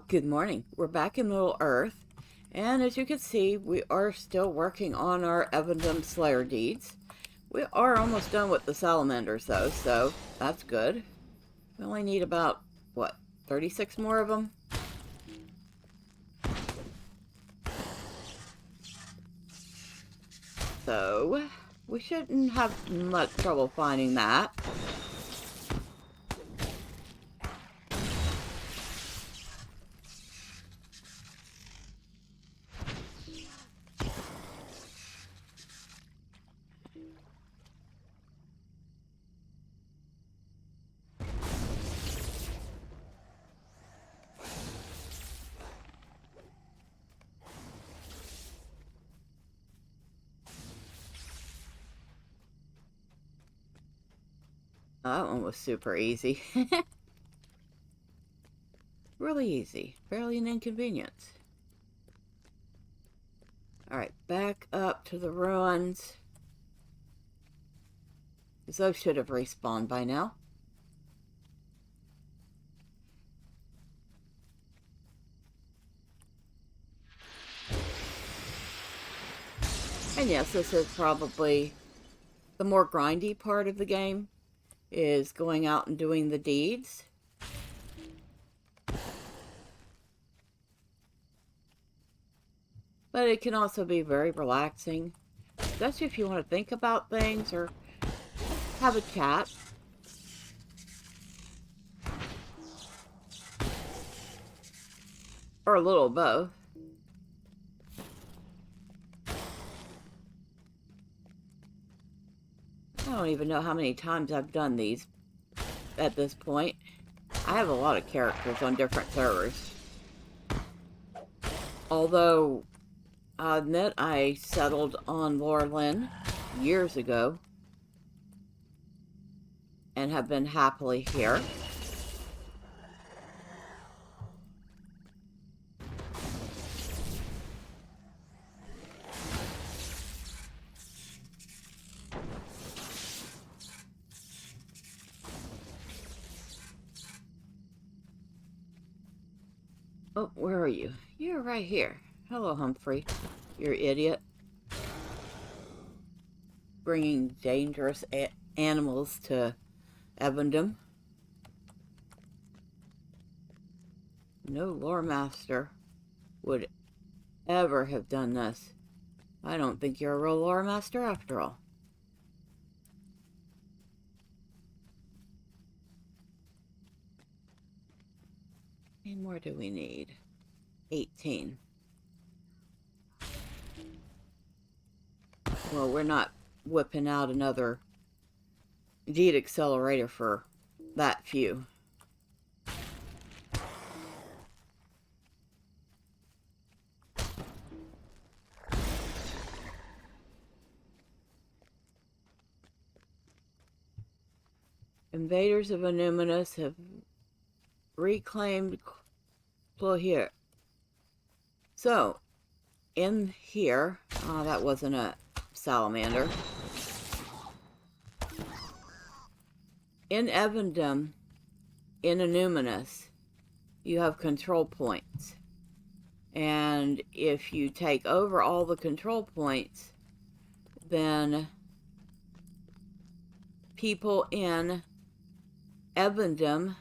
Good morning. We're back in Middle Earth, and as you can see, we are still working on our Evendim Slayer deeds. We are almost done with the salamanders, though, so that's good. We only need about, what, 36 more of them? So, we shouldn't have much trouble finding that. That one was super easy. Really easy. Barely an inconvenience. Alright, back up to the ruins. Those should have respawned by now. And yes, this is probably the more grindy part of the game, is going out and doing the deeds. But it can also be very relaxing, especially if you want to think about things or have a chat. Or a little of both. I don't even know how many times I've done these at this point. I have a lot of characters on different servers. Although, I'll admit I settled on Lorelyn years ago and have been happily here. Oh, where are you? You're right here. Hello, Humphrey. You're an idiot. Bringing dangerous animals to Evendim. No lore master would ever have done this. I don't think you're a real lore master after all. How many more do we need? 18. Well, we're not whipping out another deed accelerator for that few. Invaders of Anonymous have reclaimed here. So, in here, that wasn't a salamander. In Evendim, in Anonymous, you have control points. And if you take over all the control points, then people in Evendim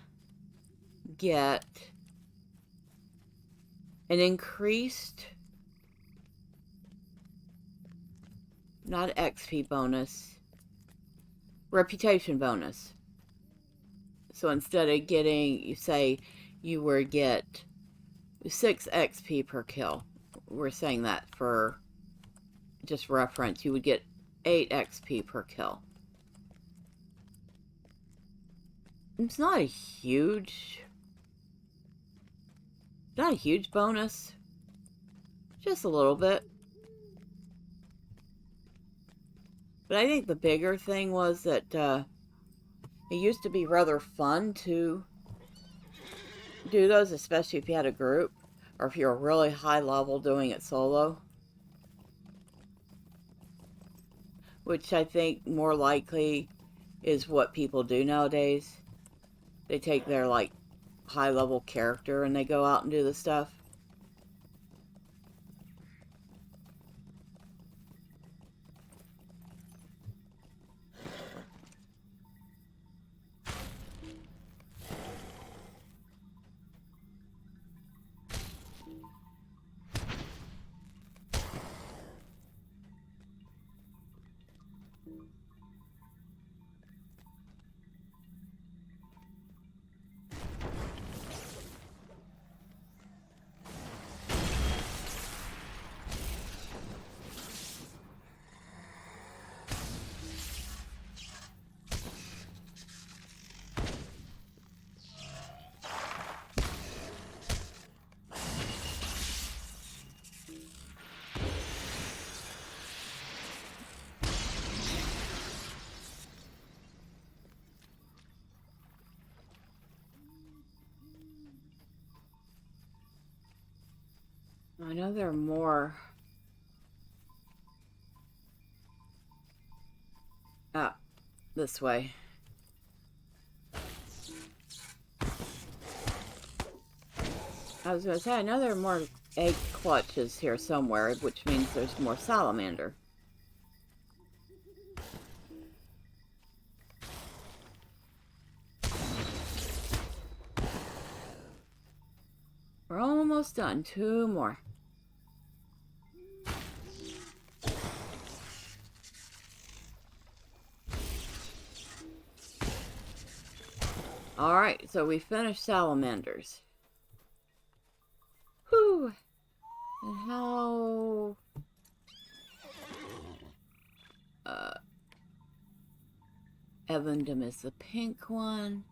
get an increased, not XP bonus, reputation bonus. So instead of getting, you say you would get 6 XP per kill. We're saying that for just reference. You would get 8 XP per kill. It's not a huge bonus. Just a little bit. But I think the bigger thing was that it used to be rather fun to do those, especially if you had a group, or if you're really high level doing it solo. Which I think more likely is what people do nowadays. They take their, like, high-level character and they go out and do the stuff. I know there are more. Ah, this way. I was going to say, I know there are more egg clutches here somewhere, which means there's more salamander. We're almost done. 2 more. Alright, so we finished salamanders. Whew! And how... Evendim is the pink one.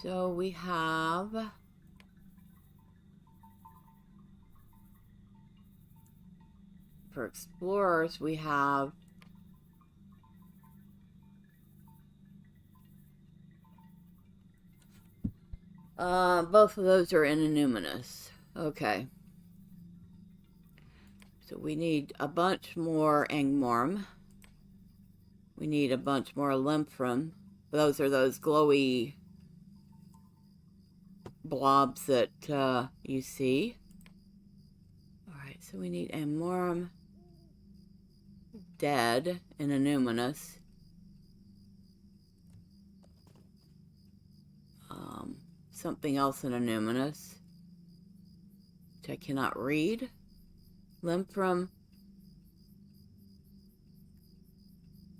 So we have... For explorers, we have... both of those are innuminous. Okay. So we need a bunch more Angmorm. We need a bunch more Limphrum. Those are those glowy blobs that you see. Alright, so we need Angmorm dead and innuminous. Something else in innuminous, which I cannot read. Limphrum.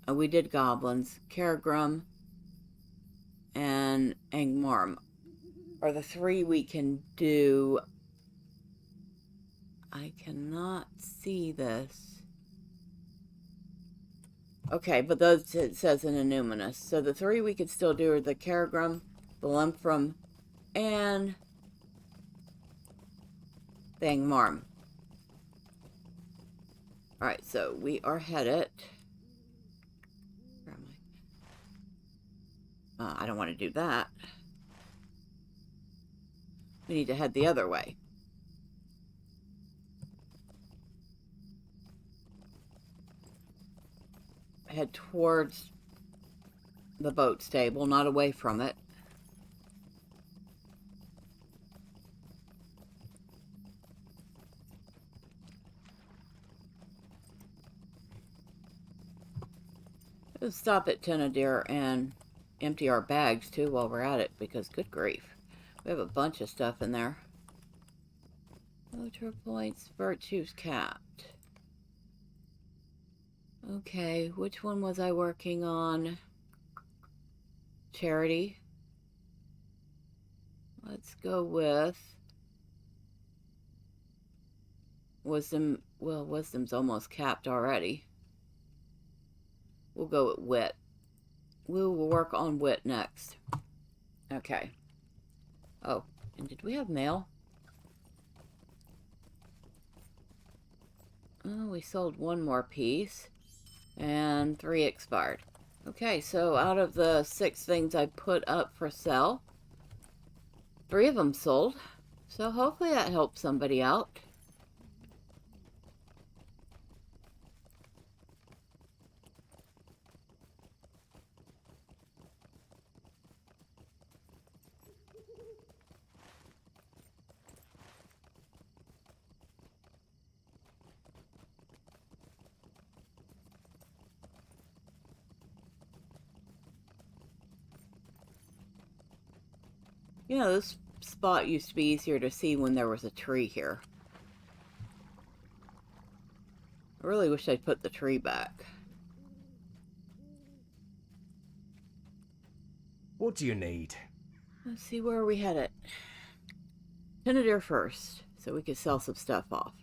Oh, we did goblins. Kergrim and Angmorm are the 3 we can do. I cannot see this. Okay, but those it says in innuminous. So the 3 we could still do are the Kergrim, the Limphrum, and the Angmorm. Alright, so we are headed... Where am I? I don't want to do that. We need to head the other way. Head towards the boat stable, not away from it. Let's stop at Tenadir and empty our bags too while we're at it, because good grief, we have a bunch of stuff in there. LOTRO points, virtues capped. Okay, which one was I working on? Charity. Let's go with wisdom. Well, wisdom's almost capped already. We'll go with wit. We will work on wit next. Okay. Oh, and did we have mail? Oh, we sold 1 more piece. And 3 expired. Okay, so out of the 6 things I put up for sale, 3 of them sold. So hopefully that helps somebody out. You know, this spot used to be easier to see when there was a tree here. I really wish they'd put the tree back. What do you need? Let's see, where are we headed? Tentadir first, so we could sell some stuff off.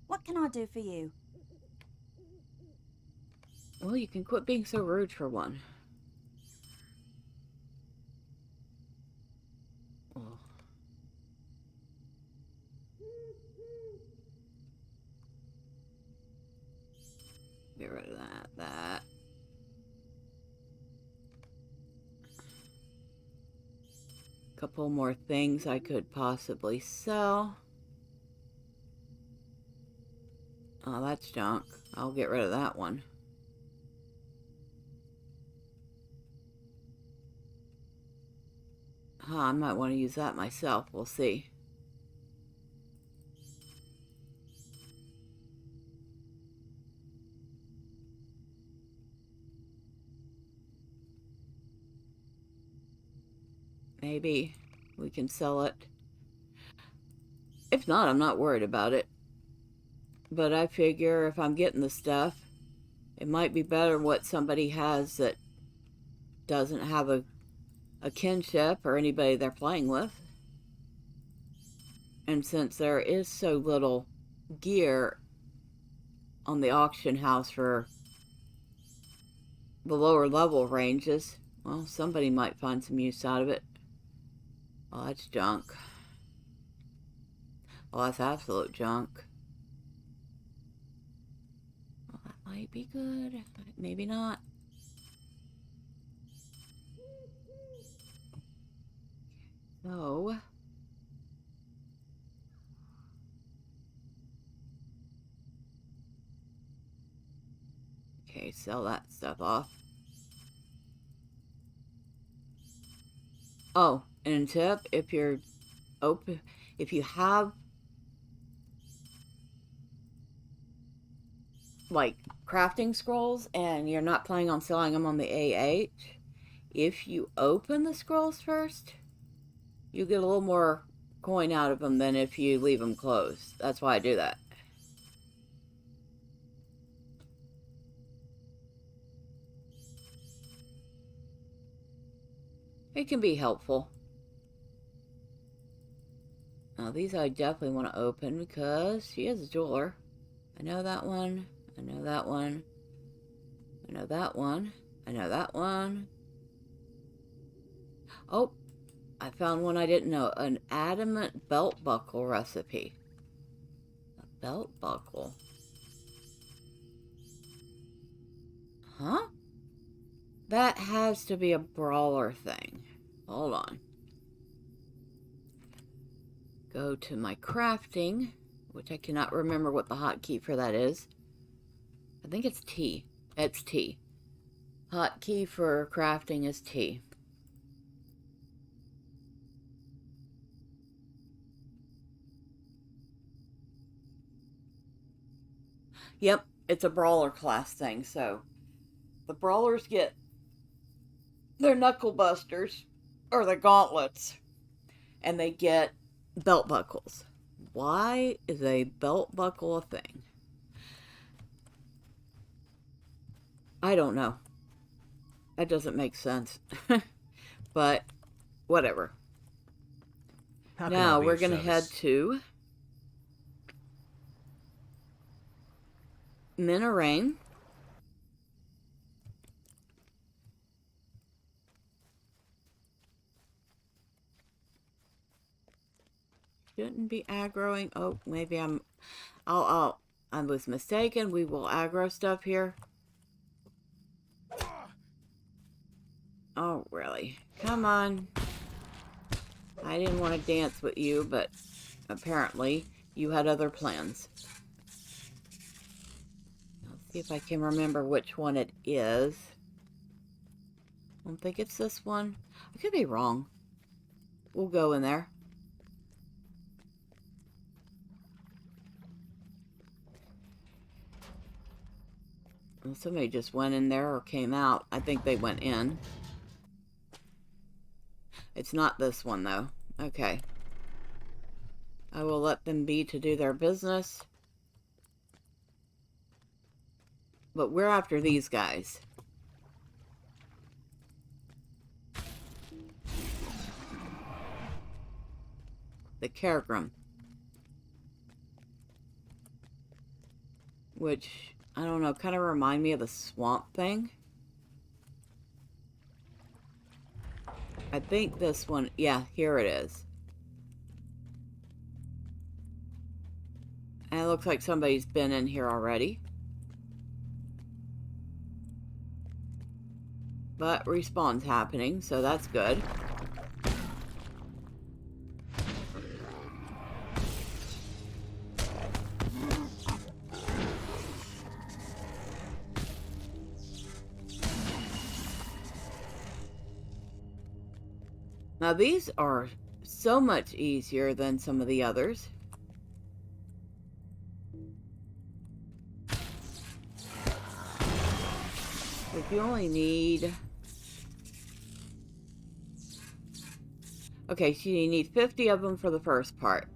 What can I do for you? Well, you can quit being so rude for one. Oh. Get rid of that. Couple more things I could possibly sell. Oh, that's junk. I'll get rid of that one. Huh, I might want to use that myself. We'll see. Maybe we can sell it. If not, I'm not worried about it. But I figure if I'm getting the stuff, it might be better what somebody has that doesn't have a kinship or anybody they're playing with. And since there is so little gear on the auction house for the lower level ranges, well, somebody might find some use out of it. Oh, that's junk. Oh, that's absolute junk. Well, that might be good. Maybe not. So... okay, sell that stuff off. Oh, and tip, if you're open, if you have like crafting scrolls and you're not planning on selling them on the AH, if you open the scrolls first, you get a little more coin out of them than if you leave them closed. That's why I do that. It can be helpful. Now these I definitely want to open because she is a jeweler. I know that one. I know that one. I know that one. I know that one. Oh, I found one I didn't know. An adamant belt buckle recipe. A belt buckle. Huh? That has to be a brawler thing. Hold on. Go to my crafting, which I cannot remember what the hotkey for that is. I think it's T. It's T. Hotkey for crafting is T. Yep, it's a brawler class thing, so the brawlers get their knuckle busters, or their gauntlets, and they get belt buckles. Why is a belt buckle a thing? I don't know. That doesn't make sense. But whatever. Now we're going to head to Minarain. Shouldn't be aggroing. Oh, maybe I was mistaken. We will aggro stuff here. Oh, really? Come on. I didn't want to dance with you, but apparently you had other plans. Let's see if I can remember which one it is. I don't think it's this one. I could be wrong. We'll go in there. Well, somebody just went in there or came out. I think they went in. It's not this one, though. Okay. I will let them be to do their business. But we're after these guys. The kergrim. Which, I don't know, kind of remind me of the swamp thing. I think this one, yeah, here it is. And it looks like somebody's been in here already. But respawn's happening, so that's good. Now these are so much easier than some of the others. If you only need... Okay, so you need 50 of them for the first part.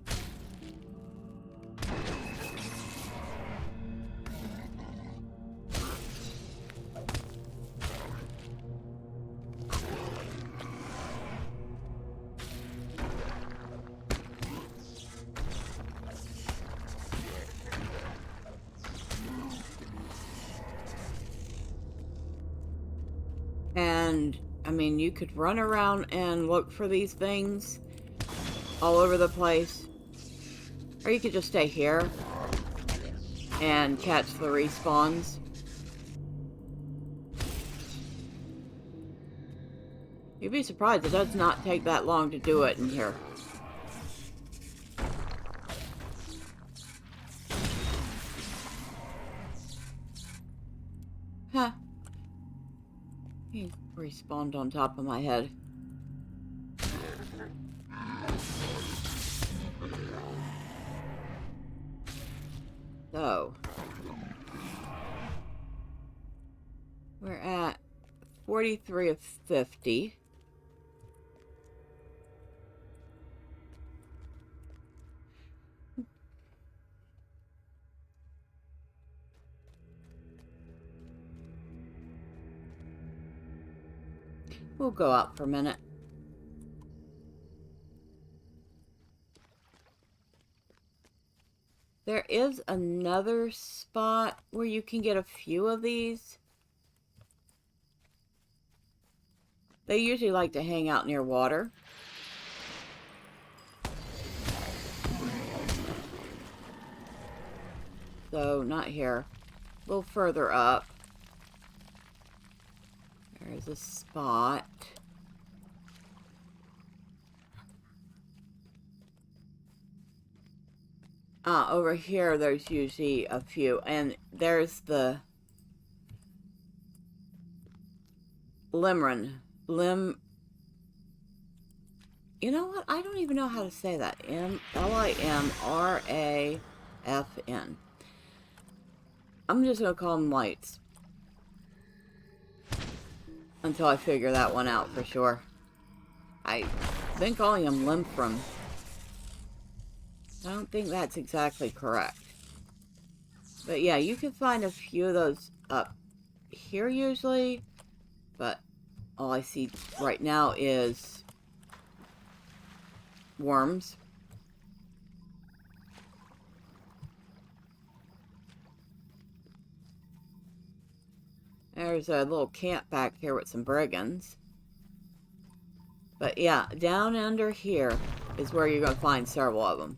And, I mean, you could run around and look for these things all over the place. Or you could just stay here and catch the respawns. You'd be surprised, it does not take that long to do it in here. Huh. He respawned on top of my head. So, we're at 43 of 50. We'll go out for a minute. There is another spot where you can get a few of these. They usually like to hang out near water. So, not here. A little further up. There's a spot. Over here, there's usually a few. And there's the Limran. You know what? I don't even know how to say that. Limrafn. I'm just going to call them lights. Until I figure that one out for sure. I've been calling them Limfram. I don't think that's exactly correct. But yeah, you can find a few of those up here usually. But all I see right now is worms. There's a little camp back here with some brigands. But yeah, down under here is where you're going to find several of them.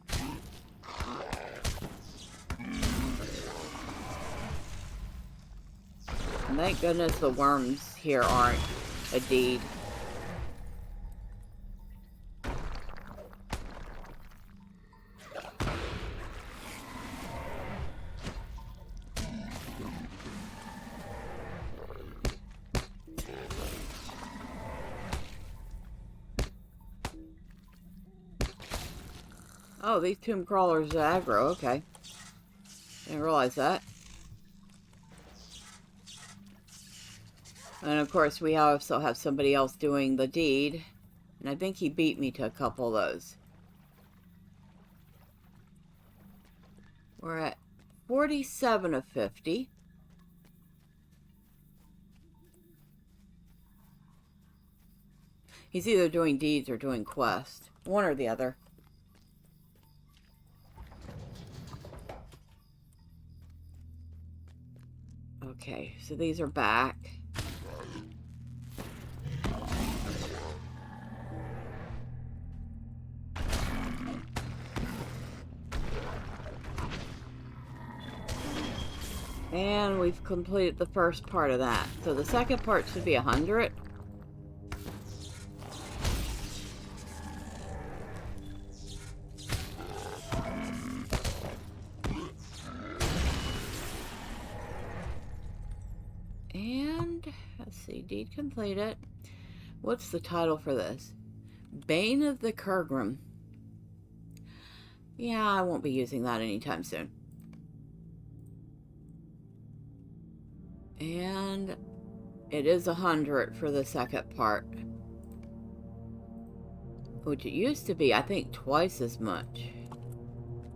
And thank goodness the worms here aren't a deed. Oh, these tomb crawlers are aggro, okay. Didn't realize that. And of course, we also have somebody else doing the deed. And I think he beat me to a couple of those. We're at 47 of 50. He's either doing deeds or doing quests. One or the other. Okay, so these are back. And we've completed the first part of that. So the second part should be 100. And let's see, deed completed. What's the title for this? Bane of the Kergrim. Yeah, I won't be using that anytime soon. And it is 100 for the second part. Which it used to be, I think, twice as much.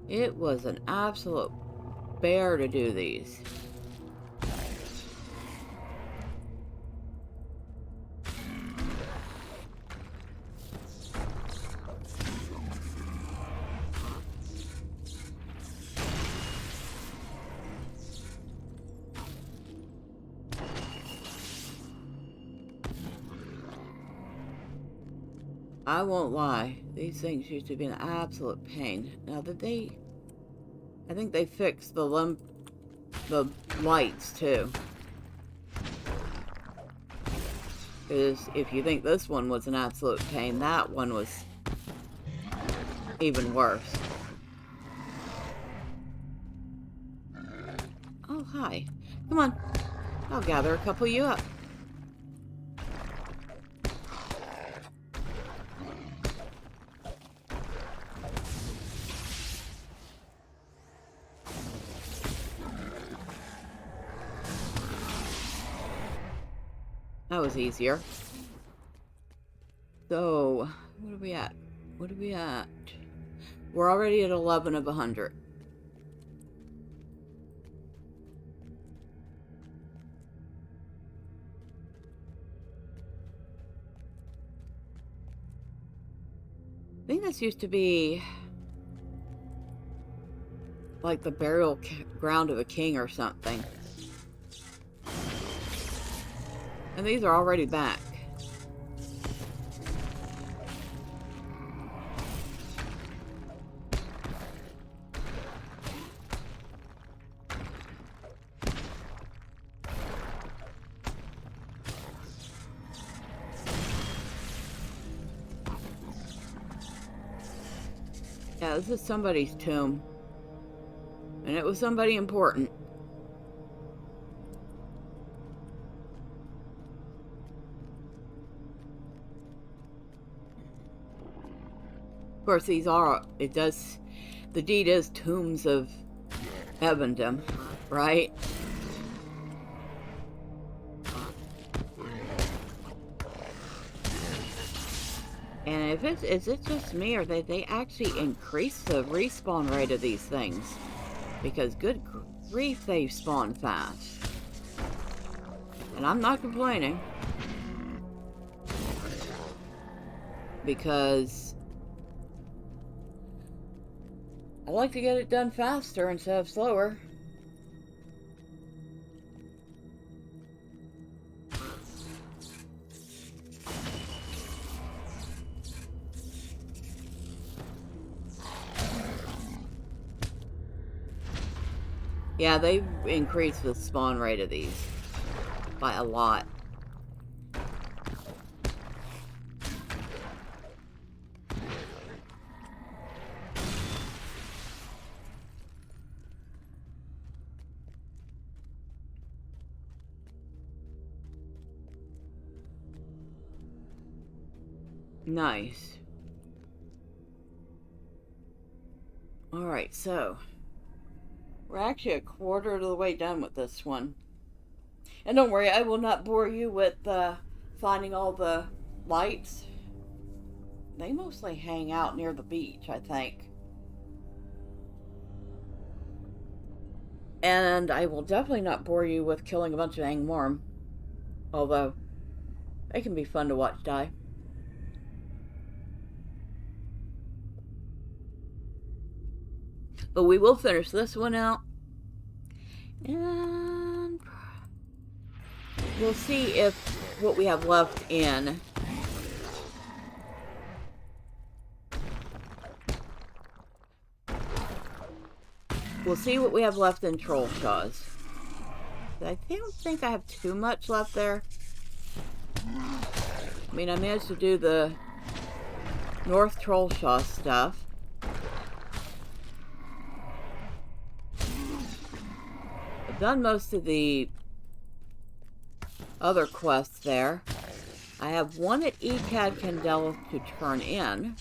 It was an absolute bear to do these. I won't lie, these things used to be an absolute pain. Now that I think they fixed the lights too. Because if you think this one was an absolute pain, that one was even worse. Oh, hi. Come on. I'll gather a couple of you up. That was easier. So, what are we at? What are we at? We're already at 11 of 100. I think this used to be like the burial ground of a king or something. And these are already back. Yeah, this is somebody's tomb. And it was somebody important. Of course, the deed is Tombs of Evendim, right? And is it just me, or they actually increase the respawn rate of these things? Because good grief, they spawn fast. And I'm not complaining. Because I like to get it done faster instead of slower. Yeah, they've increased the spawn rate of these by a lot. Nice. Alright, so we're actually a quarter of the way done with this one. And don't worry, I will not bore you with finding all the lights. They mostly hang out near the beach, I think. And I will definitely not bore you with killing a bunch of Angmorm. Although, they can be fun to watch die. But we will finish this one out. And we'll see if what we have left in Trollshaws. I don't think I have too much left there. I mean, I managed to do the North Trollshaw stuff. I've done most of the other quests there. I have one at Echad Candelleth to turn in.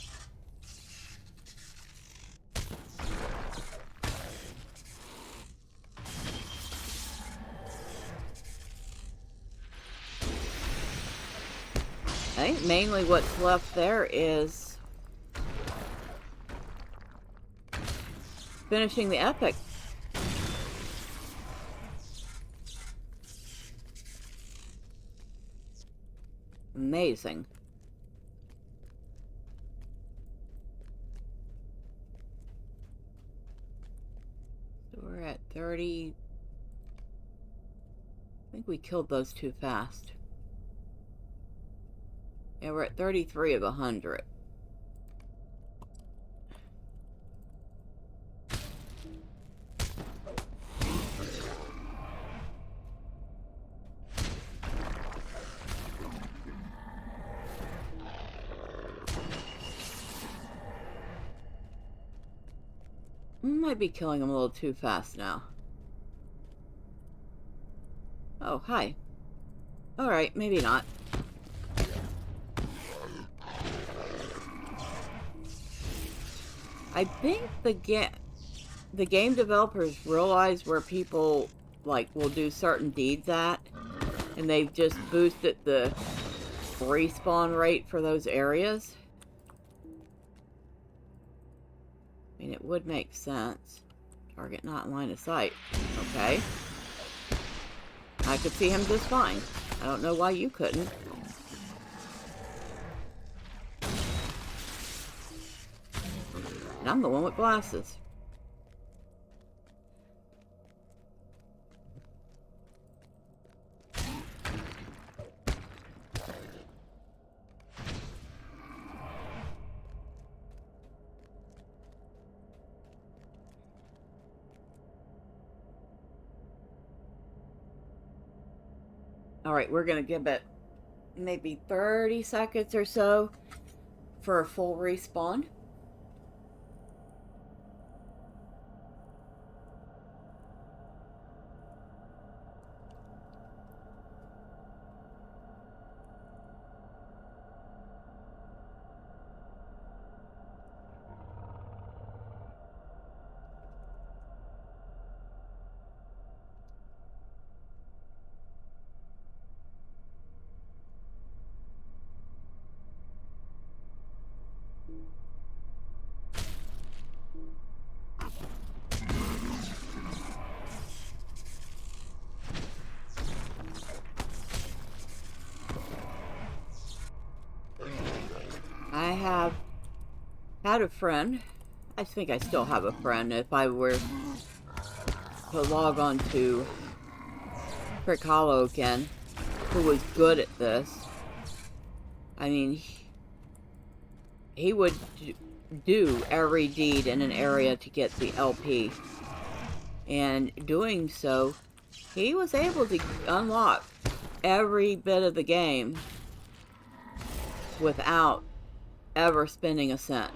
I think mainly what's left there is finishing the epic. Amazing. So we're at 30. I think we killed those too fast. Yeah, we're at 33 of 100. Might be killing them a little too fast now. Oh, hi. Alright, maybe not. I think the game developers realize where people like will do certain deeds at, and they've just boosted the respawn rate for those areas. I mean, it would make sense. Target not in line of sight. Okay. I could see him just fine. I don't know why you couldn't. And I'm the one with glasses. Alright, we're going to give it maybe 30 seconds or so for a full respawn. I have had a friend, I think I still have a friend, if I were to log on to Crick Hollow again, who was good at this. I mean, he would do every deed in an area to get the LP. And doing so, he was able to unlock every bit of the game without ever spending a cent.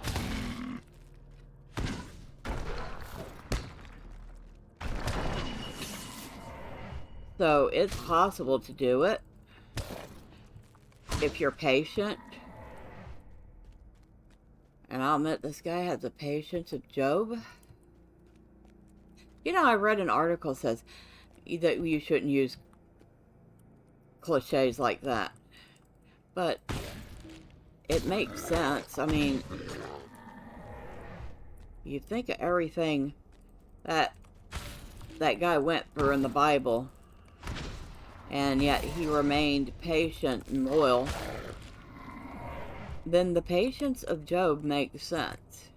So it's possible to do it if you're patient. And I'll admit, this guy has the patience of Job. You know, I read an article that says that you shouldn't use cliches like that. But it makes sense. I mean, you think of everything that guy went through in the Bible, and yet he remained patient and loyal, then the patience of Job makes sense.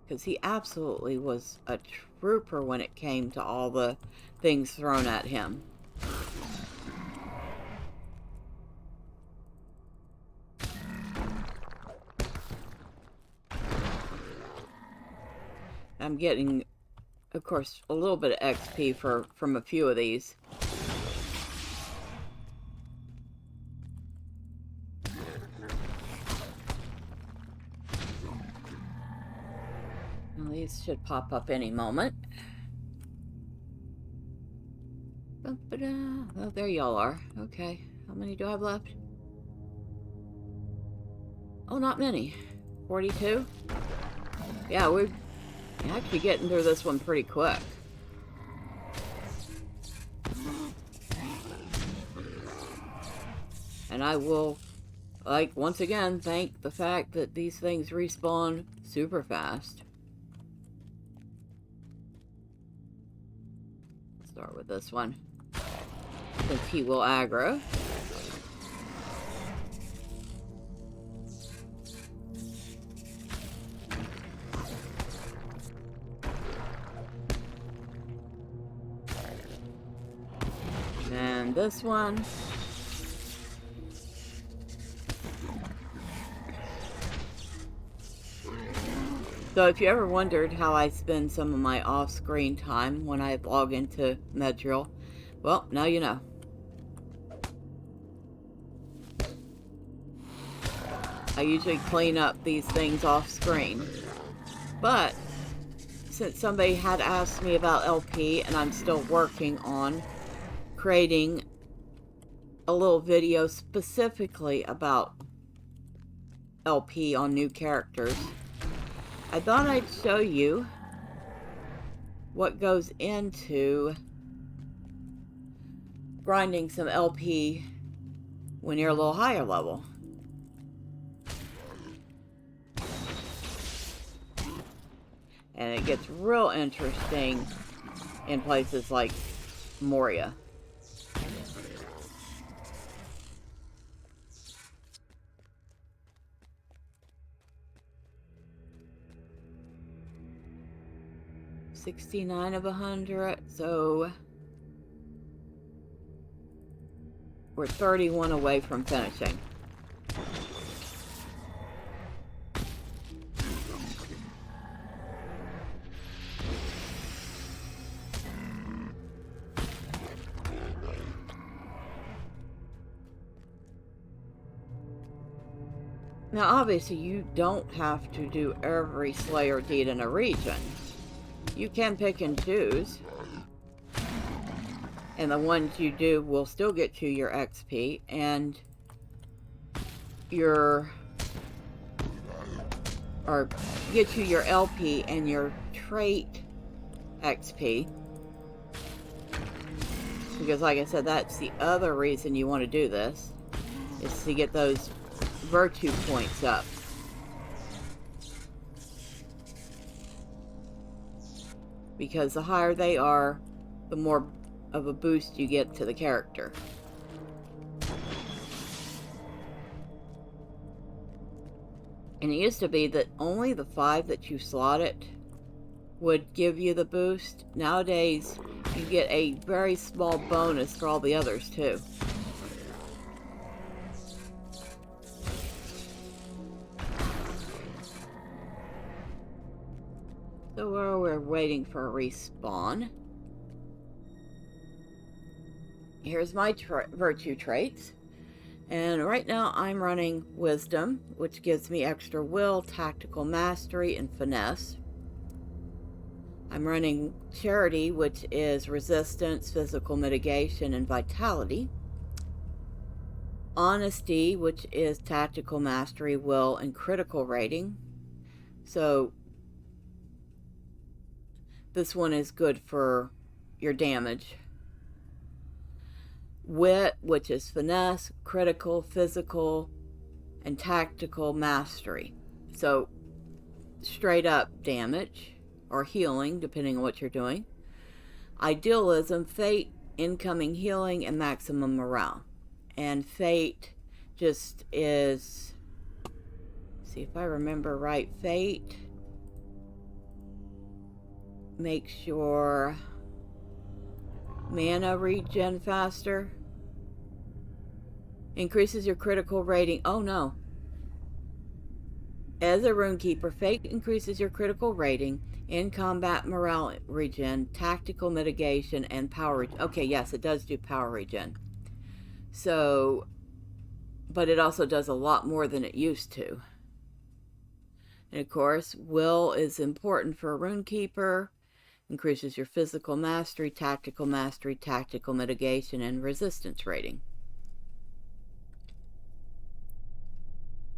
Because he absolutely was a trooper when it came to all the things thrown at him. I'm getting, of course, a little bit of XP from a few of these. Well, these should pop up any moment. Oh, there y'all are. Okay, how many do I have left? Oh, not many. 42? Yeah, we're actually getting through this one pretty quick. And I will, like, once again, thank the fact that these things respawn super fast. Let's start with this one, since he will aggro. And this one. So if you ever wondered how I spend some of my off-screen time when I log into Medrill, well, now you know. I usually clean up these things off-screen. But since somebody had asked me about LP, and I'm still working on creating a little video specifically about LP on new characters, I thought I'd show you what goes into grinding some LP when you're a little higher level. And it gets real interesting in places like Moria. $69 of 100, so we're 31 away from finishing. Now, obviously, you don't have to do every Slayer deed in Eregion. You can pick and choose. And the ones you do will still get you your XP and your... or get you your LP and your trait XP. Because like I said, that's the other reason you want to do this, is to get those virtue points up. Because the higher they are, the more of a boost you get to the character. And it used to be that only the 5 that you slotted would give you the boost. Nowadays, you get a very small bonus for all the others too. So we're waiting for a respawn. Here's my virtue traits. And right now I'm running Wisdom, which gives me extra will, tactical mastery, and finesse. I'm running Charity, which is resistance, physical mitigation, and vitality. Honesty, which is tactical mastery, will, and critical rating. So this one is good for your damage. Wit, which is finesse, critical, physical, and tactical mastery. So straight up damage or healing, depending on what you're doing. Idealism, fate, incoming healing, and maximum morale. And fate just is, see if I remember right, fate makes your mana regen faster, increases your critical rating. Oh no. As a runekeeper, fate increases your critical rating, in combat morale regen, tactical mitigation, and power regen. Okay, yes, it does do power regen. So, but it also does a lot more than it used to. And of course, will is important for a runekeeper. Increases your physical mastery, tactical mitigation, and resistance rating.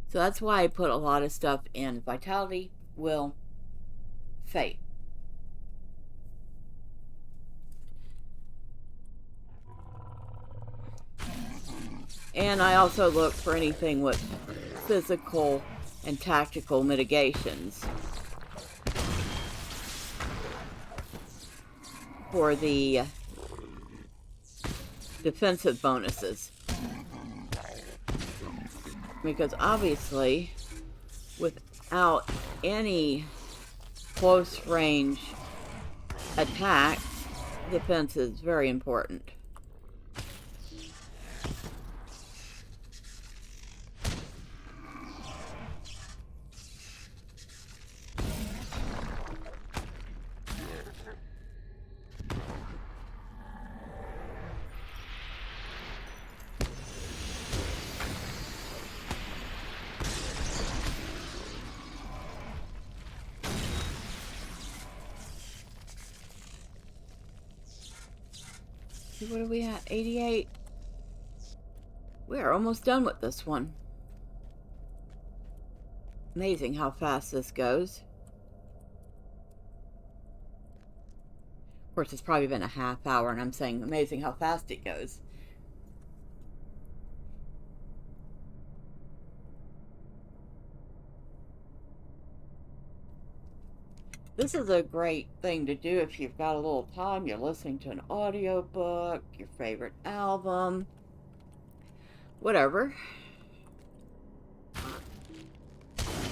So that's why I put a lot of stuff in vitality, will, fate. And I also look for anything with physical and tactical mitigations for the defensive bonuses. Because obviously, without any close range attacks, defense is very important. What are we at? 88? We are almost done with this one. Amazing how fast this goes. Of course, it's probably been a half hour, and I'm saying amazing how fast it goes. This is a great thing to do if you've got a little time, you're listening to an audiobook, your favorite album, whatever.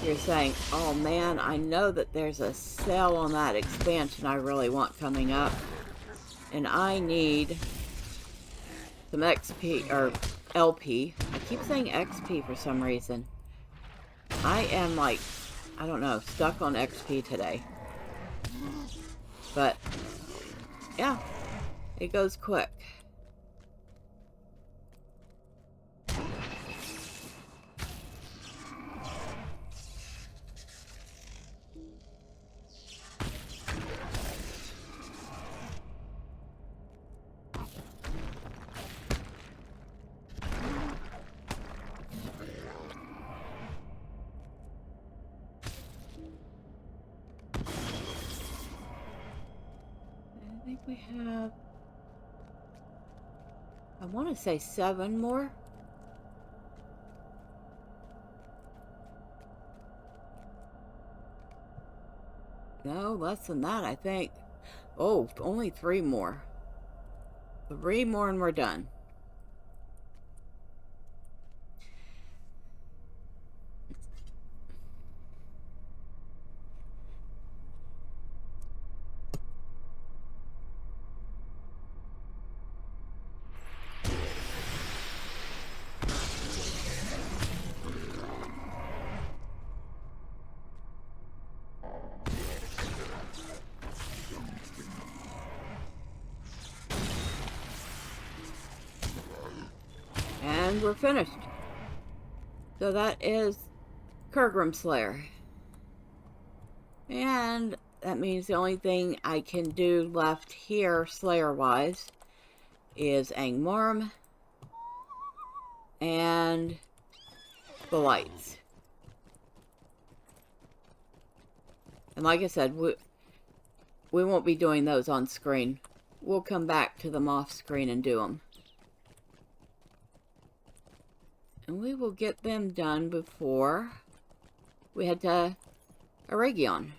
You're saying, oh man, I know that there's a sale on that expansion I really want coming up, and I need some XP, or LP. I keep saying XP for some reason. I am like, I don't know, stuck on XP today. But, yeah, it goes quick. I think we have, I want to say 7 more. No, less than that, I think. Oh, only 3 more. 3 more and we're done. And we're finished. So that is Kergrim Slayer. And that means the only thing I can do left here, Slayer-wise, is Angmarm and the lights. And like I said, we won't be doing those on screen. we'll come back to them off screen and do them. And we will get them done before we head to Eregion.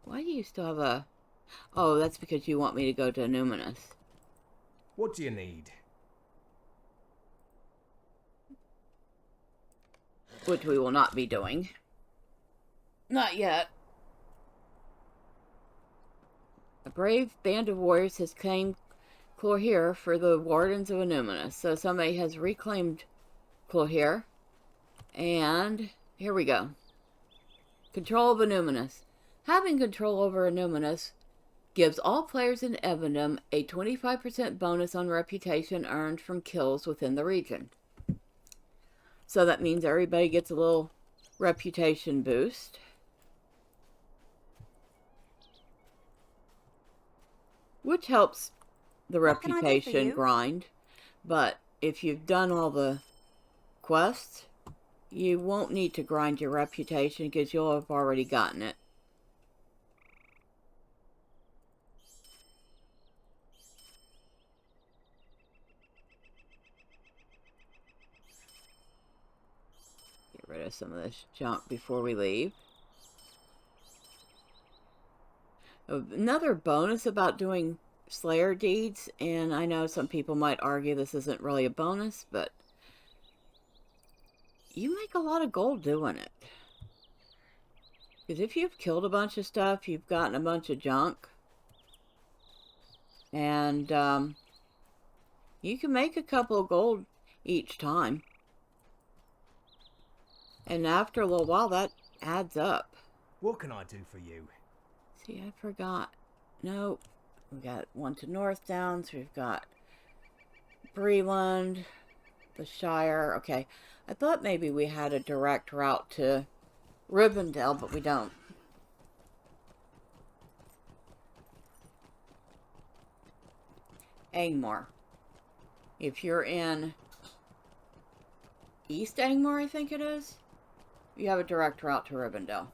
Why do you still have a... Oh, that's because you want me to go to Numinous. What do you need? Which we will not be doing. Not yet. A brave band of warriors has claimed Clorhir for the Wardens of Numinous. So somebody has reclaimed Clorhir. And here we go. Control of Numinous. Having control over Numinous gives all players in Evendim a 25% bonus on reputation earned from kills within the region. So that means everybody gets a little reputation boost. Which helps the reputation grind. But if you've done all the quests, you won't need to grind your reputation because you'll have already gotten it. Get rid of some of this junk before we leave. Another bonus about doing Slayer deeds, and I know some people might argue this isn't really a bonus, but you make a lot of gold doing it. Because if you've killed a bunch of stuff, you've gotten a bunch of junk. And you can make a couple of gold each time. And after a little while, that adds up. What can I do for you? See, I forgot. Nope. We got one to North Downs. We've got Breland, the Shire. Okay. I thought maybe we had a direct route to Rivendell, but we don't. Angmar. If you're in East Angmar, I think it is, you have a direct route to Rivendell.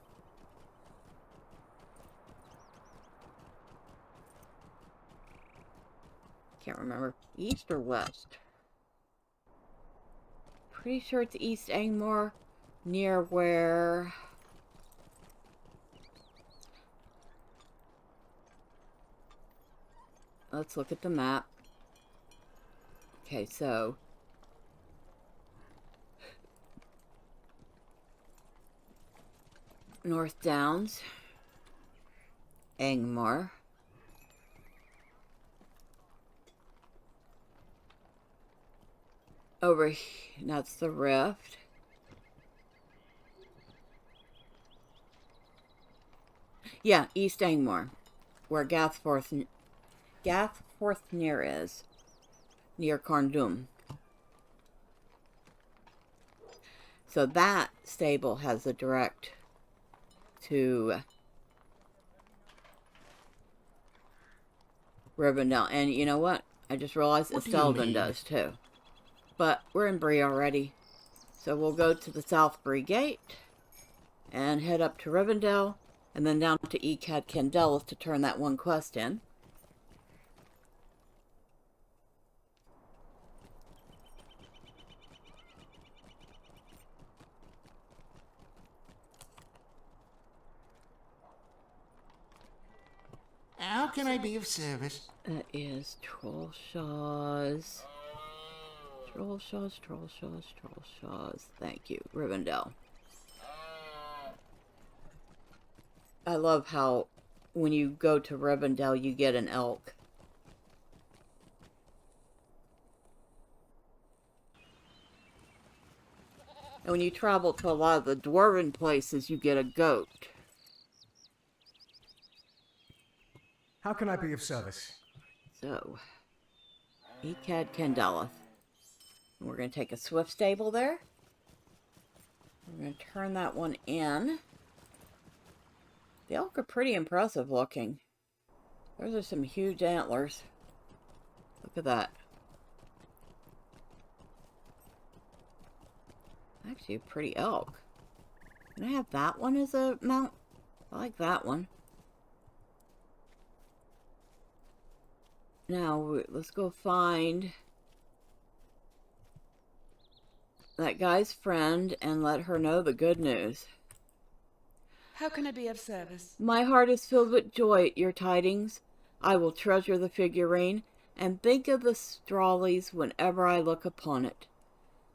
Can't remember. East or west? Pretty sure it's East Angmar, near where... Let's look at the map. Okay, so... North Downs. Angmar. Over here, that's the Rift. Yeah, East Angmar, where Gathforthner is, near Carndum. So that stable has a direct to Rivendell. And you know what? I just realized Estellden does too. But we're in Bree already. So we'll go to the South Bree Gate and head up to Rivendell and then down to Echad Candelleth to turn that one quest in. How can I be of service? That is Trollshaws. Trollshaws. Thank you, Rivendell. I love how when you go to Rivendell, you get an elk. And when you travel to a lot of the dwarven places, you get a goat. How can I be of service? So, Echad Candelleth. We're going to take a swift stable there. We're going to turn that one in. The elk are pretty impressive looking. Those are some huge antlers. Look at that. Actually a pretty elk. Can I have that one as a mount? I like that one. Now, let's go find that guy's friend and let her know the good news. How can I be of service? My heart is filled with joy at your tidings. I will treasure the figurine and think of the Strawleys whenever I look upon it.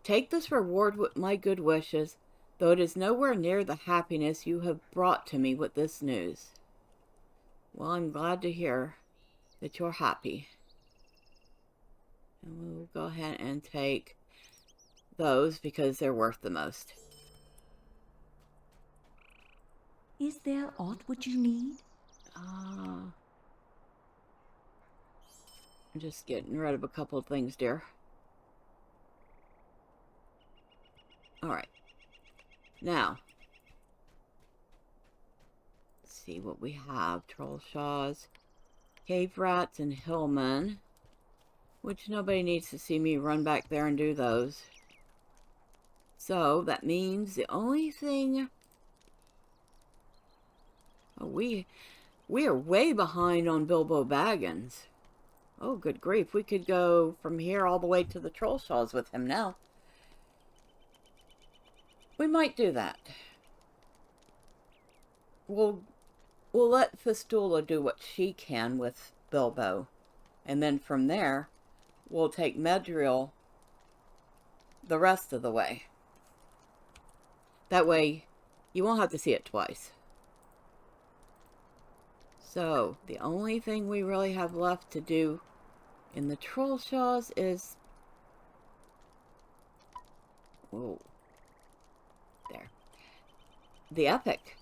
Take this reward with my good wishes, though it is nowhere near the happiness you have brought to me with this news. Well, I'm glad to hear that you're happy. And we'll go ahead and take those because they're worth the most. Is there aught which you need? I'm just getting rid of a couple of things, dear. Alright. Now, let's see what we have. Trollshaws, cave rats, and hillmen. Which nobody needs to see me run back there and do those. So, that means the only thing... Oh, we are way behind on Bilbo Baggins. Oh, good grief. We could go from here all the way to the Trollshaws with him now. We might do that. We'll let Fistula do what she can with Bilbo. And then from there, we'll take Medriel the rest of the way. That way, you won't have to see it twice. So, the only thing we really have left to do in the Trollshaws is... Whoa. There. The epic.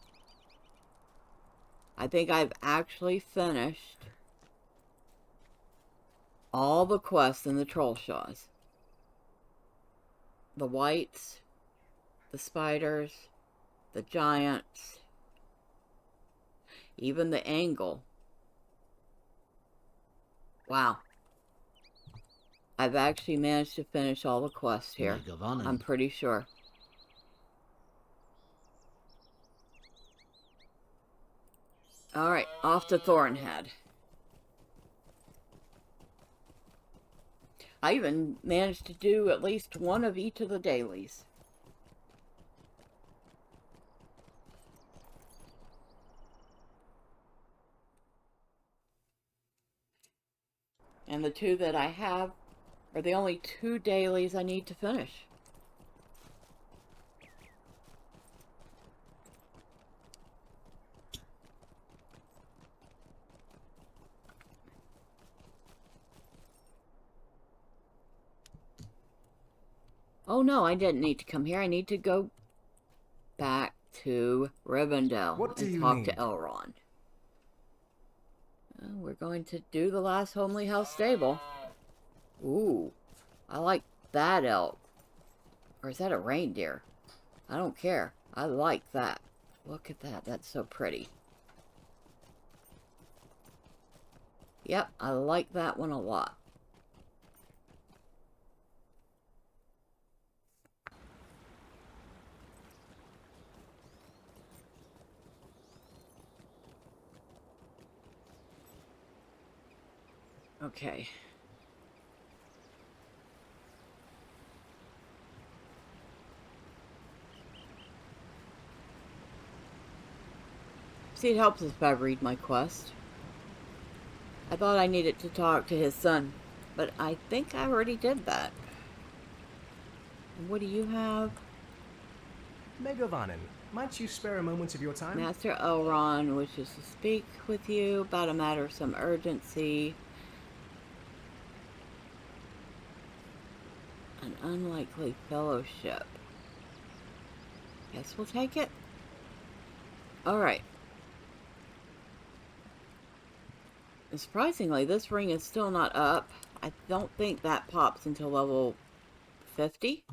I think I've actually finished all the quests in the Trollshaws. The wights, the spiders, the giants, even the angle. Wow. I've actually managed to finish all the quests here. I'm pretty sure. Alright, off to Thornhead. I even managed to do at least one of each of the dailies. And the two that I have are the only two dailies I need to finish. Oh no, I didn't need to come here. I need to go back to Rivendell and talk to Elrond. We're going to do the last homely house stable. Ooh, I like that elk. Or is that a reindeer? I don't care. I like that. Look at that. That's so pretty. Yep, I like that one a lot. Okay. See, it helps if I read my quest. I thought I needed to talk to his son, but I think I already did that. What do you have? Megavanen, might you spare a moment of your time? Master Elrond wishes to speak with you about a matter of some urgency. An unlikely fellowship. Guess we'll take it. Alright. Surprisingly, this ring is still not up. I don't think that pops until level 50.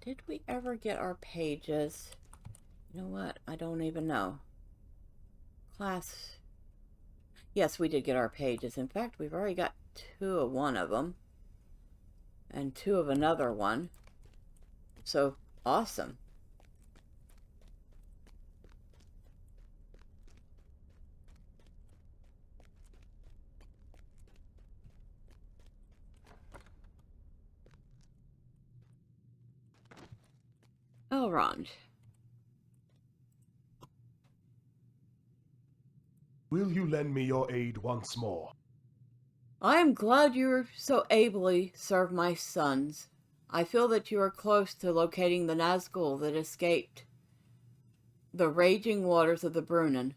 Did we ever get our pages? You know what? I don't even know. Class. Yes, we did get our pages. In fact, we've already got 2 of one of them. And 2 of another one. So, awesome. Elrond. Will you lend me your aid once more? I am glad you so ably served my sons. I feel that you are close to locating the Nazgul that escaped the raging waters of the Brunnen,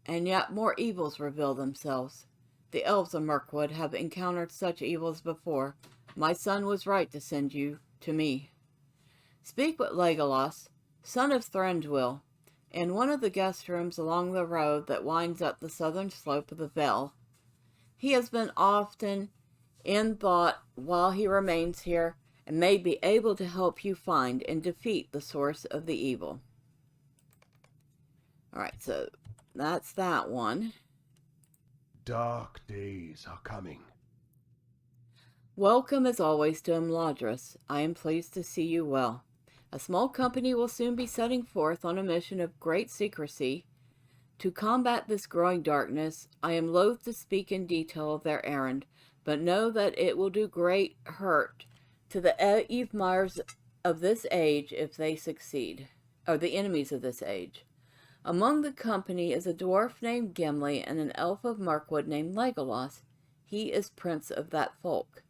and yet more evils reveal themselves. The elves of Mirkwood have encountered such evils before. My son was right to send you to me. Speak with Legolas, son of Thranduil, in one of the guest rooms along the road that winds up the southern slope of the Vale. He has been often in thought while he remains here, and may be able to help you find and defeat the source of the evil. Alright, so that's that one. Dark days are coming. Welcome as always to Imladris. I am pleased to see you well. A small company will soon be setting forth on a mission of great secrecy. To combat this growing darkness, I am loath to speak in detail of their errand, but know that it will do great hurt to the Evemyrs of this age if they succeed, or the enemies of this age. Among the company is a dwarf named Gimli and an elf of Mirkwood named Legolas. He is prince of that folk.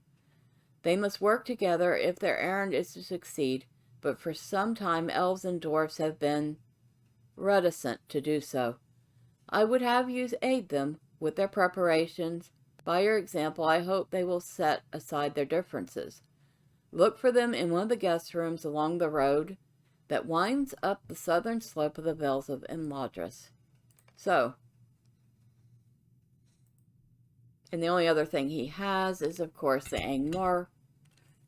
They must work together if their errand is to succeed, but for some time elves and dwarfs have been reticent to do so. I would have you aid them with their preparations. By your example, I hope they will set aside their differences. Look for them in one of the guest rooms along the road that winds up the southern slope of the Vales of Imladris. So, and the only other thing he has is, of course, the Angmar,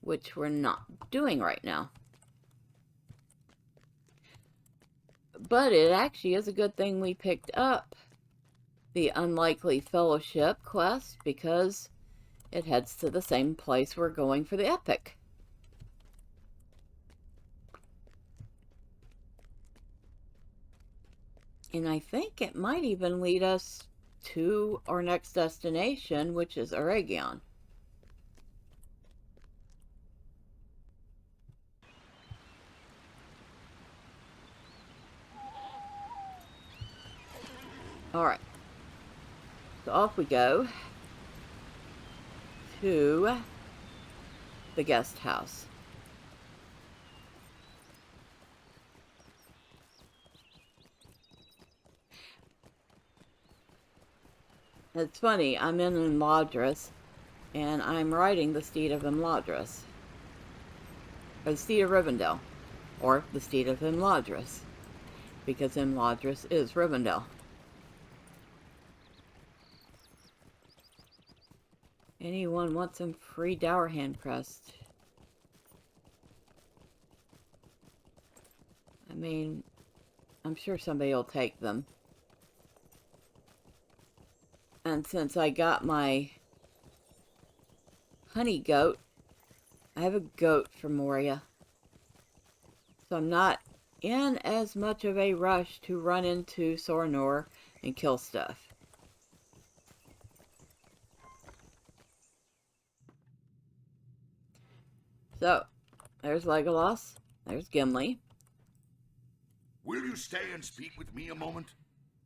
which we're not doing right now. But it actually is a good thing we picked up the Unlikely Fellowship quest, because it heads to the same place we're going for the epic. And I think it might even lead us to our next destination, which is Eregion. Alright. So off we go to the guest house. It's funny, I'm in Imladris, and I'm riding the steed of Imladris. Or the steed of Rivendell. Or the steed of Imladris. Because Imladris is Rivendell. Anyone want some free dour hand pressed? I mean, I'm sure somebody will take them. And since I got my honey goat, I have a goat for Moria. So I'm not in as much of a rush to run into Sorinor and kill stuff. So, there's Legolas, there's Gimli. Will you stay and speak with me a moment?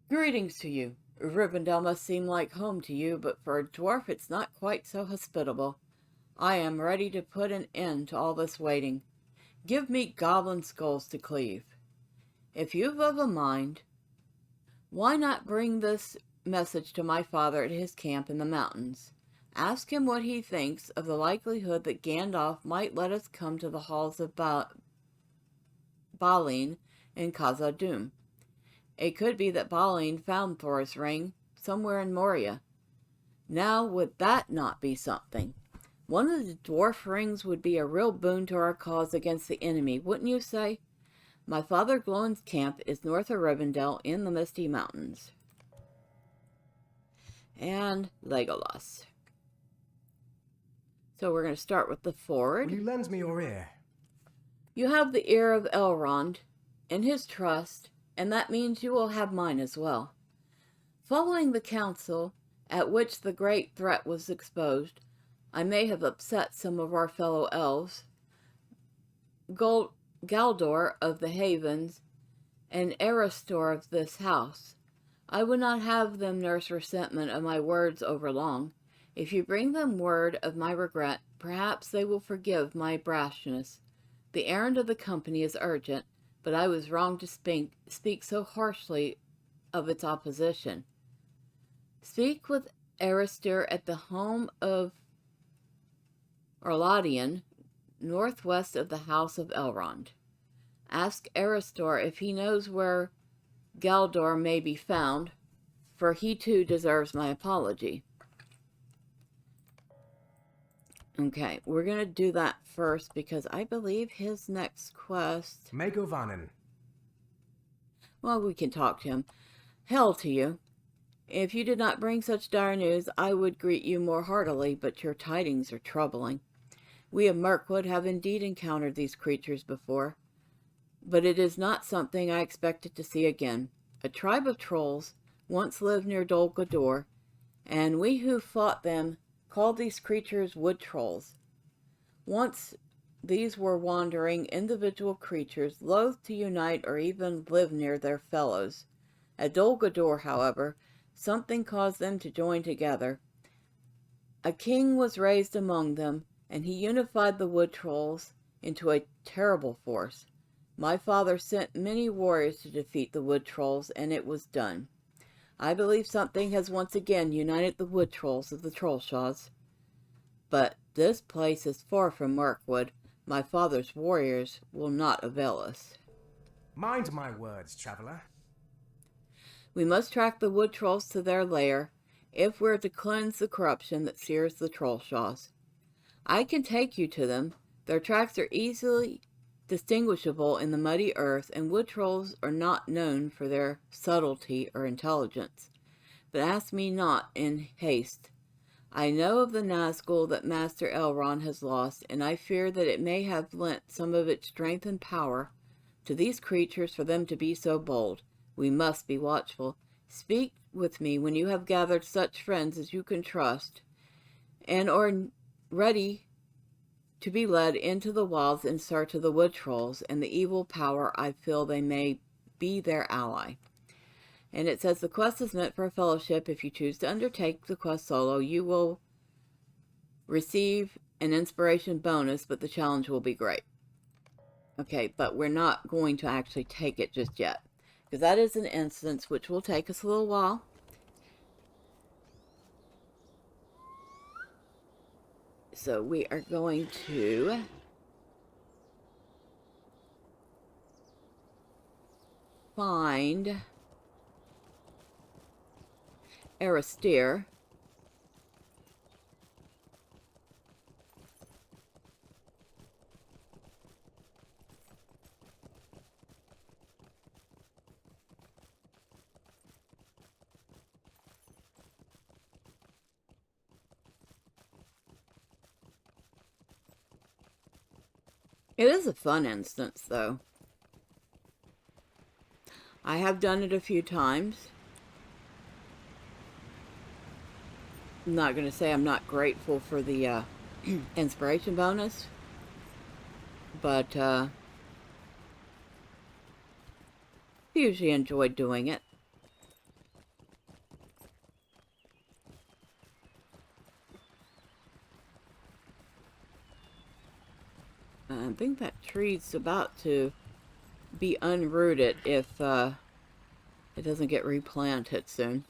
Greetings to you. Rivendell must seem like home to you, but for a dwarf it's not quite so hospitable. I am ready to put an end to all this waiting. Give me goblin skulls to cleave. If you've of a mind, why not bring this message to my father at his camp in the mountains? Ask him what he thinks of the likelihood that Gandalf might let us come to the halls of Balin in Khazad-dûm. It could be that Balin found Thor's ring somewhere in Moria. Now, would that not be something? One of the dwarf rings would be a real boon to our cause against the enemy, wouldn't you say? My father Glóin's camp is north of Rivendell in the Misty Mountains. And Legolas. So we're going to start with the forward. Will you lend me your ear? You have the ear of Elrond and his trust, and that means you will have mine as well. Following the council at which the great threat was exposed, I may have upset some of our fellow elves. Galdor of the Havens and Aristor of this house. I would not have them nurse resentment of my words over long. If you bring them word of my regret, perhaps they will forgive my brashness. The errand of the company is urgent, but I was wrong to speak so harshly of its opposition. Speak with Aristor at the home of Orladian, northwest of the house of Elrond. Ask Aristor if he knows where Galdor may be found, for he too deserves my apology. Okay, we're going to do that first because I believe his next quest... Megovanen. Well, we can talk to him. Hail to you. If you did not bring such dire news, I would greet you more heartily, but your tidings are troubling. We of Mirkwood have indeed encountered these creatures before, but it is not something I expected to see again. A tribe of trolls once lived near Dol Guldur, and we who fought them called these creatures wood trolls. Once these were wandering individual creatures, loath to unite or even live near their fellows. At Dol Guldur, however, something caused them to join together. A king was raised among them, and he unified the wood trolls into a terrible force. My father sent many warriors to defeat the wood trolls, and it was done. I believe something has once again united the wood trolls of the Trollshaws. But this place is far from Mirkwood. My father's warriors will not avail us. Mind my words, traveler. We must track the wood trolls to their lair, if we're to cleanse the corruption that sears the Trollshaws. I can take you to them. Their tracks are easily distinguishable in the muddy earth, and wood trolls are not known for their subtlety or intelligence. But ask me not in haste. I know of the Nazgul that Master Elrond has lost, and I fear that it may have lent some of its strength and power to these creatures for them to be so bold. We must be watchful. Speak with me when you have gathered such friends as you can trust, and are ready to be led into the wilds in search of the wood trolls and the evil power I feel they may be their ally. And it says the quest is meant for a fellowship. If you choose to undertake the quest solo, you will receive an inspiration bonus, but the challenge will be great. Okay, but we're not going to actually take it just yet, because that is an instance which will take us a little while. So we are going to find Aristor. It is a fun instance, though. I have done it a few times. I'm not going to say I'm not grateful for the inspiration bonus, but usually enjoyed doing it. I think that tree's about to be unrooted if it doesn't get replanted soon.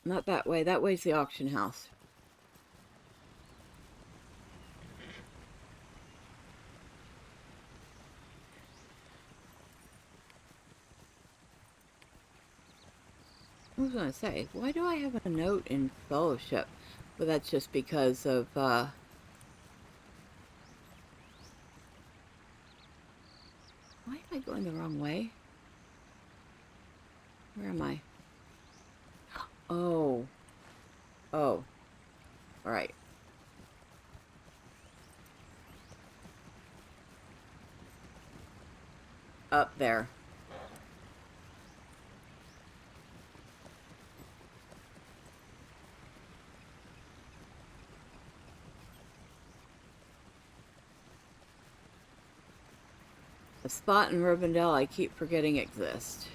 Not that way. That way's the auction house. I was going to say, why do I have a note in Fellowship? But that's just because of, why am I going the wrong way? Where am I? Oh, Oh. Alright. Up there. A spot in Rivendell I keep forgetting exists.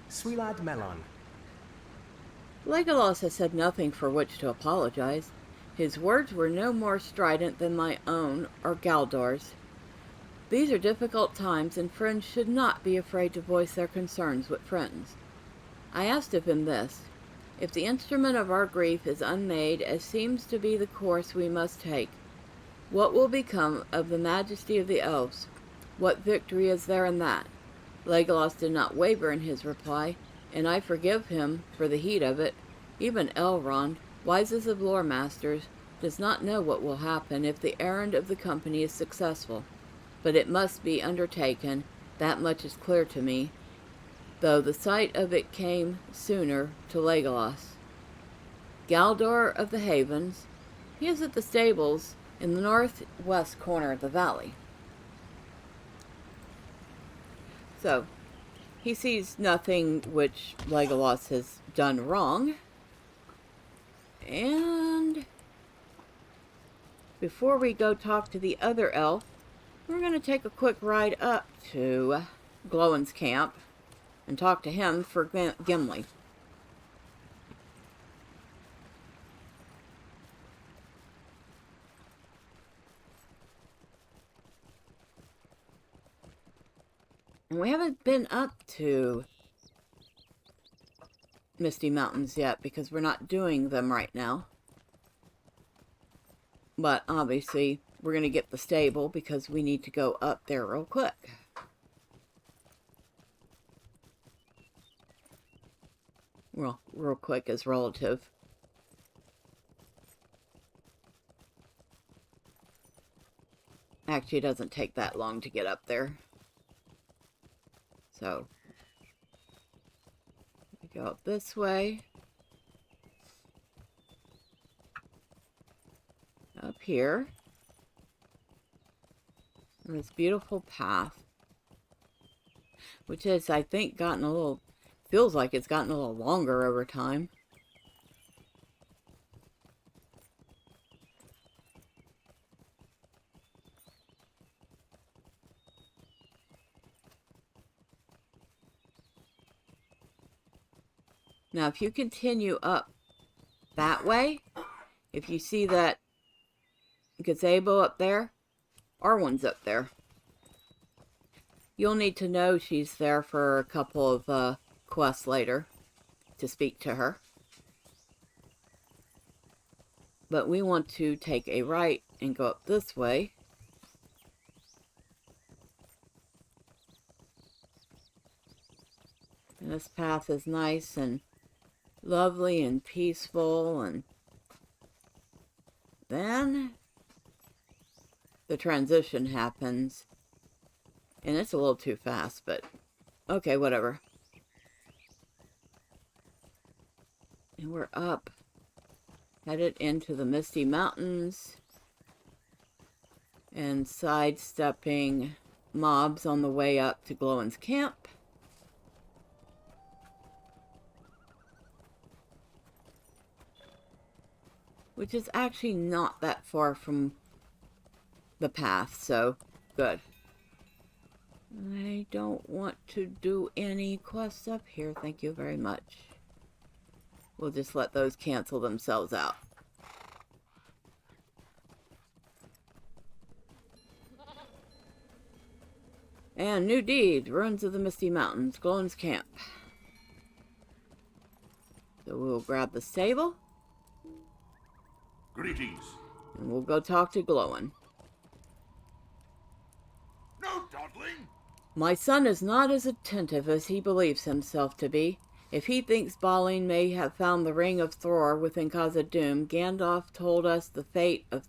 Sweet lad Melon. Legolas has said nothing for which to apologize. His words were no more strident than my own or Galdor's. These are difficult times, and friends should not be afraid to voice their concerns with friends. I asked of him this: if the instrument of our grief is unmade, as seems to be the course we must take, what will become of the majesty of the elves? What victory is there in that? Legolas did not waver in his reply, and I forgive him for the heat of it. Even Elrond, wisest of lore masters, does not know what will happen if the errand of the company is successful. But it must be undertaken, that much is clear to me, though the sight of it came sooner to Legolas. Galdor of the Havens, he is at the stables in the northwest corner of the valley. So, he sees nothing which Legolas has done wrong. And before we go talk to the other elf, we're going to take a quick ride up to Glowin's camp and talk to him for Gimli. And we haven't been up to Misty Mountains yet because we're not doing them right now. But obviously, we're going to get the stable because we need to go up there real quick. Well, real quick is relative. Actually, it doesn't take that long to get up there. So, we go up this way. Up here. And this beautiful path. Which has, I think, gotten a little... feels like it's gotten a little longer over time. Now, if you continue up that way, if you see that gazebo up there, Arwen's up there. You'll need to know she's there for a couple of quests later to speak to her. But we want to take a right and go up this way. And this path is nice and lovely and peaceful, and then the transition happens, and it's a little too fast, but okay, whatever. And we're up, headed into the Misty Mountains, and sidestepping mobs on the way up to Glowin's camp. Which is actually not that far from the path, so good. I don't want to do any quests up here, thank you very much. We'll just let those cancel themselves out. And new deed, Ruins of the Misty Mountains, Glowin's camp. So we'll grab the stable. Greetings. And we'll go talk to Glowin. No dawdling. My son is not as attentive as he believes himself to be. If he thinks Balin may have found the ring of Thor within Khazad-dûm, Gandalf told us the fate of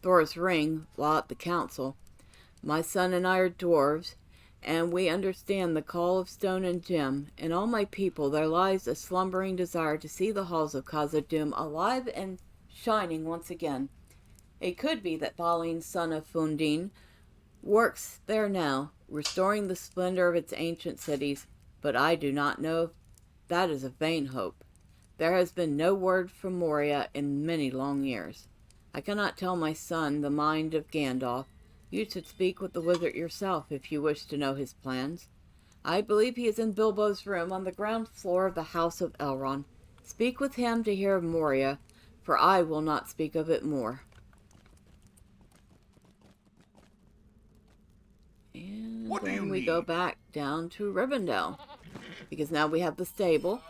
Thor's ring while at the council. My son and I are dwarves, and we understand the call of stone and gem. In all my people there lies a slumbering desire to see the halls of Khazad-dûm alive and shining once again. It could be that Balin, son of Fundin, works there now, restoring the splendor of its ancient cities, but I do not know if that is a vain hope. There has been no word from Moria in many long years. I cannot tell my son the mind of Gandalf. You should speak with the wizard yourself if you wish to know his plans. I believe he is in Bilbo's room on the ground floor of the House of Elrond. Speak with him to hear of Moria, for I will not speak of it more. And What do then you we need? go back down to Rivendell, because now we have the stable.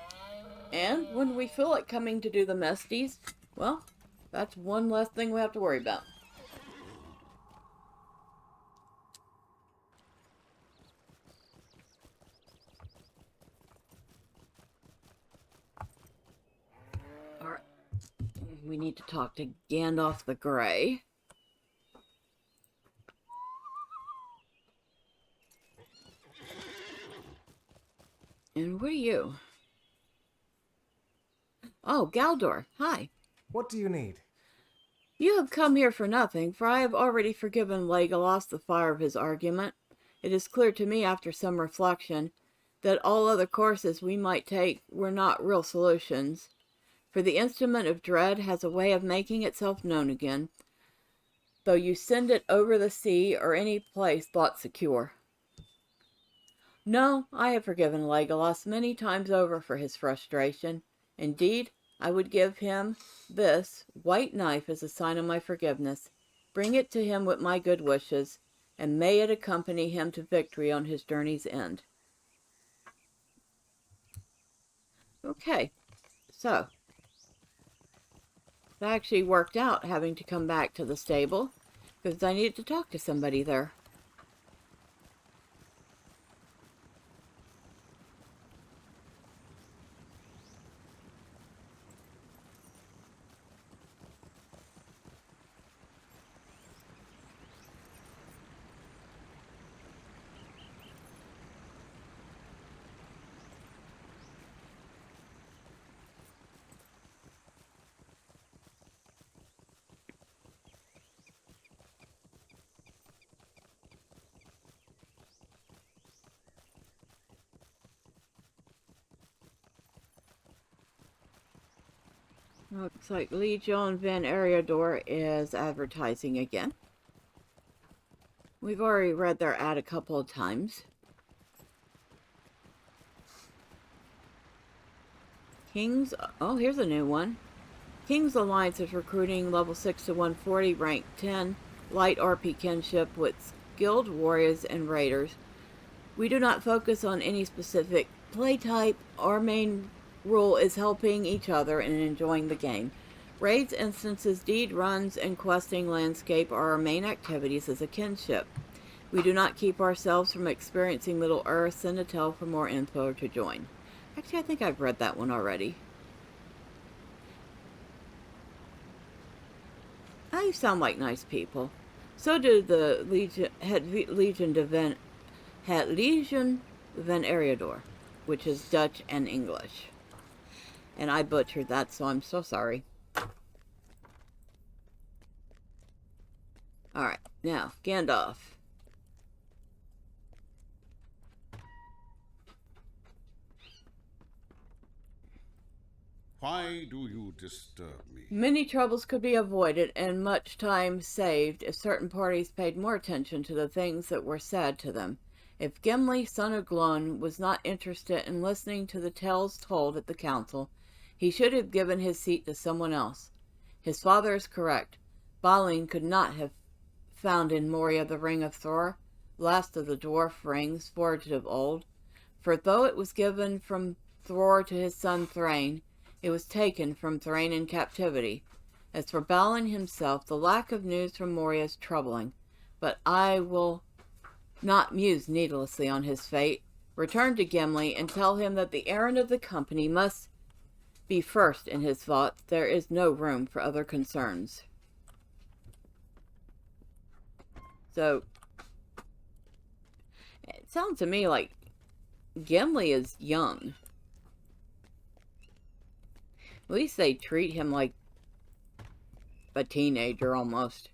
And when we feel like coming to do the mesties, well, that's one less thing we have to worry about. Alright. We need to talk to Gandalf the Grey. And what are you? Oh, Galdor, hi. What do you need? You have come here for nothing, for I have already forgiven Legolas the fire of his argument. It is clear to me, after some reflection, that all other courses we might take were not real solutions, for the instrument of dread has a way of making itself known again, though you send it over the sea or any place thought secure. No, I have forgiven Legolas many times over for his frustration. Indeed, I would give him this white knife as a sign of my forgiveness. Bring it to him with my good wishes, and may it accompany him to victory on his journey's end. Okay, so it actually worked out having to come back to the stable, because I needed to talk to somebody there. Looks like Legion Van Eriador is advertising again. We've already read their ad a couple of times. King's... Oh, here's a new one. King's Alliance is recruiting level 6 to 140, rank 10, light RP kinship with skilled warriors and raiders. We do not focus on any specific play type. Our main rule is helping each other and enjoying the game. Raids, instances, deed runs, and questing landscape are our main activities as a kinship. We do not keep ourselves from experiencing Middle Earth. Send a tell for more info to join. Actually, I think I've read that one already. Oh, you sound like nice people. So do the Legion Van Eriador, which is Dutch and English. And I butchered that, so I'm so sorry. Alright, now, Gandalf. Why do you disturb me? Many troubles could be avoided and much time saved if certain parties paid more attention to the things that were said to them. If Gimli, son of Glóin, was not interested in listening to the tales told at the council, he should have given his seat to someone else. His father is correct. Balin could not have found in Moria the Ring of Thor, last of the dwarf rings forged of old. For though it was given from Thor to his son Thrain, it was taken from Thrain in captivity. As for Balin himself, the lack of news from Moria is troubling, but I will not muse needlessly on his fate. Return to Gimli and tell him that the errand of the company must be first in his thoughts. There is no room for other concerns. So, It sounds to me like Gimli is young. At least they treat him like a teenager almost.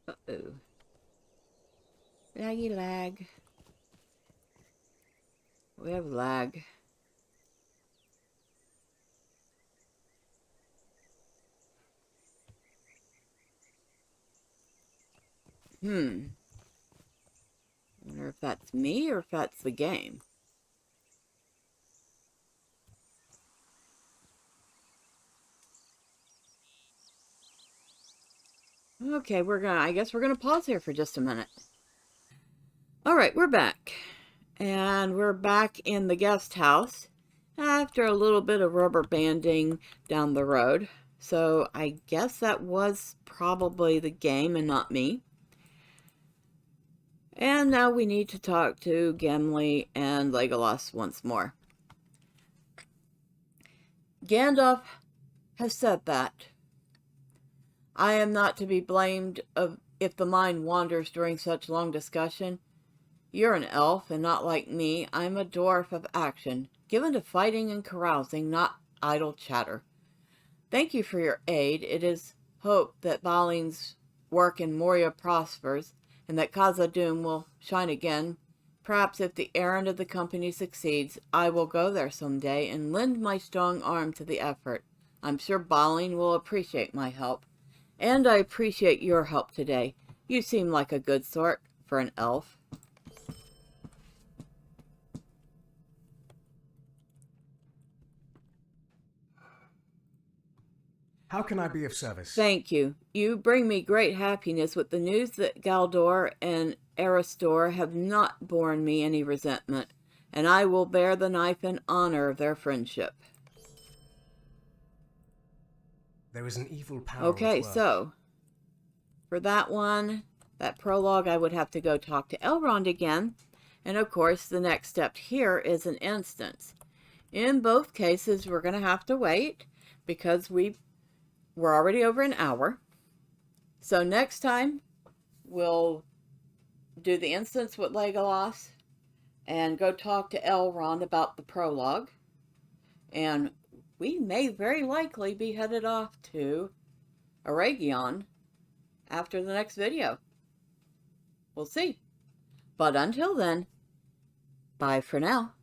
Uh-oh. Laggy lag. We have lag. I wonder if that's me or if that's the game. Okay, I guess we're gonna pause here for just a minute. Alright, we're back. And we're back in the guest house after a little bit of rubber banding down the road. So I guess that was probably the game and not me. And now we need to talk to Gimli and Legolas once more. Gandalf has said that I am not to be blamed if the mind wanders during such long discussion. You're an elf, and not like me. I'm a dwarf of action, given to fighting and carousing, not idle chatter. Thank you for your aid. It is hoped that Balin's work in Moria prospers, and that Khazad-dûm will shine again. Perhaps if the errand of the company succeeds, I will go there someday and lend my strong arm to the effort. I'm sure Balin will appreciate my help. And I appreciate your help today. You seem like a good sort for an elf. How can I be of service? Thank you. You bring me great happiness with the news that Galdor and Aristor have not borne me any resentment, and I will bear the knife in honor of their friendship. There is an evil power. Okay, so for that one, that prologue, I would have to go talk to Elrond again. And of course, the next step here is an instance. In both cases, we're going to have to wait because we're already over an hour. So next time, we'll do the instance with Legolas and go talk to Elrond about the prologue. And we may very likely be headed off to Eregion after the next video. We'll see. But until then, bye for now.